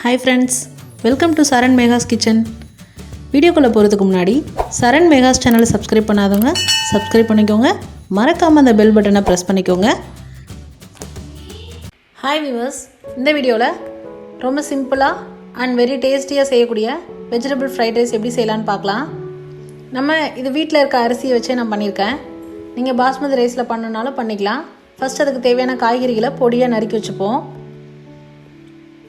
Hi friends, welcome to Saran Mega's Kitchen. வீடியோக்குள்ள போறதுக்கு முன்னாடி Saran Mega's சேனலை சப்ஸ்கிரைப் பண்ணாதவங்க சப்ஸ்கிரைப் பண்ணிக்கோங்க. மறக்காம அந்த பெல் பட்டனை பிரஸ் பண்ணிக்கோங்க. Hi viewers, இந்த வீடியோல ரொம்ப சிம்பிளா and very tasty-ஆ செய்யக்கூடிய vegetable fried rice எப்படி செய்யலாம்னு பார்க்கலாம். நம்ம இது வீட்ல இருக்க அரிசியை வச்சே நான் பண்ணிருக்கேன். நீங்க பாஸ்மதி ரைஸ்ல பண்ணனும்னாலும் பண்ணிக்கலாம். ஃபர்ஸ்ட் அதுக்கு தேவையான காய்கறிகளை பொடியா நறுக்கி வச்சுப்போம்.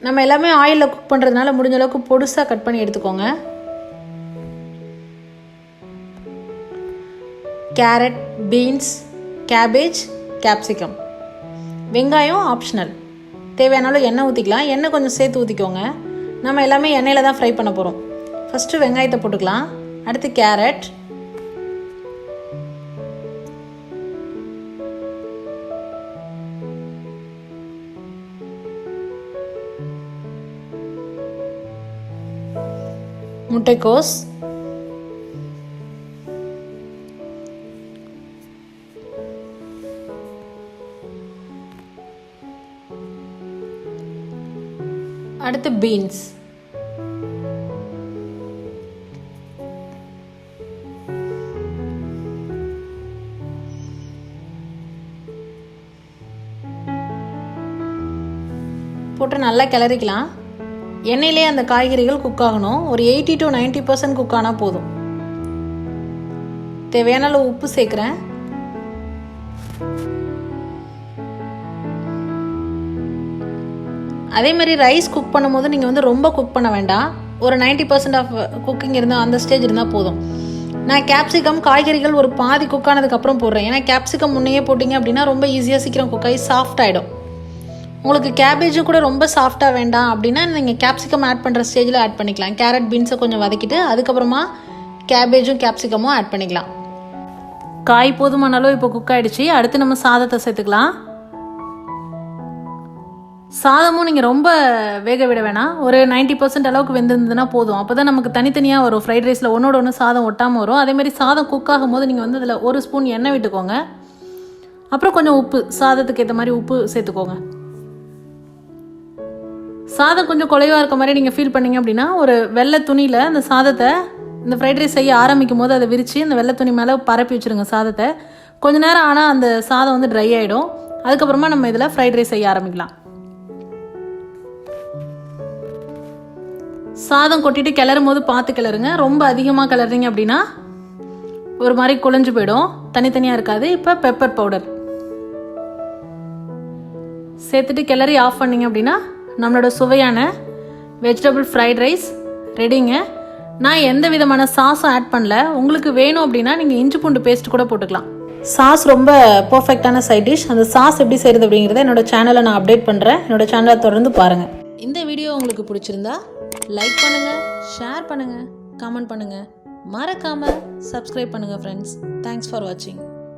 நம்ம எல்லாமே ஆயில்ல குக் பண்றதுனால முடிஞ்ச அளவுக்கு பொடுசா கட் பண்ணி எடுத்துக்கோங்க. Carrot, beans, cabbage, capsicum. வெங்காயம் ஆப்ஷனல். தேவையான அளவு எண்ணெய் ஊற்றிக்கலாம். எண்ணெய் கொஞ்சம் சேர்த்து ஊற்றிக்கோங்க. நம்ம எல்லாமே எண்ணெயில் தான் ஃப்ரை பண்ண போகிறோம். ஃபஸ்ட்டு வெங்காயத்தை போட்டுக்கலாம். அடுத்து கேரட், முட்டைக்கோஸ், அடுத்து பீன்ஸ், போட்டு நல்லா கிளறிக்கலாம். எண்ணெயிலே அந்த காய்கறிகள் குக் ஆகணும். ஒரு 80 to 90% குக் ஆனால் போதும். தேவையான அளவு உப்பு சேர்க்குறேன். அதே மாதிரி ரைஸ் குக் பண்ணும்போது நீங்கள் ரொம்ப குக் பண்ண வேண்டாம். ஒரு 90% ஆஃப் குக்கிங் இருந்தால் அந்த ஸ்டேஜ் இருந்தால் போதும். நான் கேப்சிகம் காய்கறிகள் ஒரு பாதி குக் ஆனதுக்கப்புறம் போடுறேன். ஏன்னா கேப்சிகம் முன்னையே போட்டிங்க அப்படின்னா ரொம்ப ஈஸியாக சீக்கிரம் குக் ஆகி சாஃப்ட் ஆகிடும். உங்களுக்கு கேபேஜும் கூட ரொம்ப சாஃப்டாக வேண்டாம் அப்படின்னா நீங்கள் கேப்சிகம் ஆட் பண்ணுற ஸ்டேஜில் ஆட் பண்ணிக்கலாம். கேரட் பீன்ஸை கொஞ்சம் வதக்கிட்டு அதுக்கப்புறமா கேபேஜும் கேப்சிகமும் ஆட் பண்ணிக்கலாம். காய் போதுமான அளவு இப்போ குக் ஆகிடுச்சு. அடுத்து நம்ம சாதத்தை சேர்த்துக்கலாம். சாதமும் நீங்கள் ரொம்ப வேக விட வேணாம். ஒரு 90% அளவுக்கு வெந்திருந்ததுன்னா போதும். அப்போ தான் நமக்கு தனித்தனியாக வரும். ஃப்ரைட் ரைஸில் ஒன்றோட ஒன்று சாதம் ஒட்டாமல் வரும். அதேமாதிரி சாதம் குக் ஆகும் போது நீங்கள் அதில் 1 ஸ்பூன் எண்ணெய் விட்டுக்கோங்க. அப்புறம் கொஞ்சம் உப்பு, சாதத்துக்கு ஏற்ற மாதிரி உப்பு சேர்த்துக்கோங்க. சாதம் கொஞ்சம் குறைவாக இருக்க மாதிரி நீங்கள் ஃபீல் பண்ணிங்க அப்படின்னா ஒரு வெள்ளை துணியில் அந்த சாதத்தை இந்த ஃப்ரைட் ரைஸ் செய்ய ஆரம்பிக்கும் போது அதை விரித்து அந்த வெள்ளை துணி மேலே பரப்பி வச்சுருங்க சாதத்தை. கொஞ்சம் நேரம் ஆனால் அந்த சாதம் ட்ரை ஆகிடும். அதுக்கப்புறமா நம்ம இதில் ஃப்ரைட் ரைஸ் செய்ய ஆரம்பிக்கலாம். சாதம் கொட்டிட்டு கிளறும் போது பார்த்து கிளறுங்க. ரொம்ப அதிகமாக கிளறீங்க அப்படின்னா ஒரு மாதிரி குழஞ்சு போயிடும், தனித்தனியாக இருக்காது. இப்போ பெப்பர் பவுடர் சேர்த்துட்டு கிளறி ஆஃப் பண்ணிங்க அப்படின்னா நம்மளோட சுவையான வெஜிடபிள் ஃப்ரைட் ரைஸ் ரெடிங்க. நான் எந்த விதமான சாஸும் ஆட் பண்ணல. உங்களுக்கு வேணும் அப்படின்னா நீங்கள் இஞ்சி பூண்டு பேஸ்ட் கூட போட்டுக்கலாம். சாஸ் ரொம்ப பர்ஃபெக்டான சைட் டிஷ். அந்த சாஸ் எப்படி செய்கிறது அப்படிங்கிறத என்னோட சேனலை நான் அப்டேட் பண்ணுறேன். என்னோட சேனலை தொடர்ந்து பாருங்கள். இந்த வீடியோ உங்களுக்கு பிடிச்சிருந்தா லைக் பண்ணுங்கள், ஷேர் பண்ணுங்கள், கமெண்ட் பண்ணுங்கள், மறக்காமல் சப்ஸ்கிரைப் பண்ணுங்கள் ஃப்ரெண்ட்ஸ். தேங்க்ஸ் ஃபார் வாட்சிங்.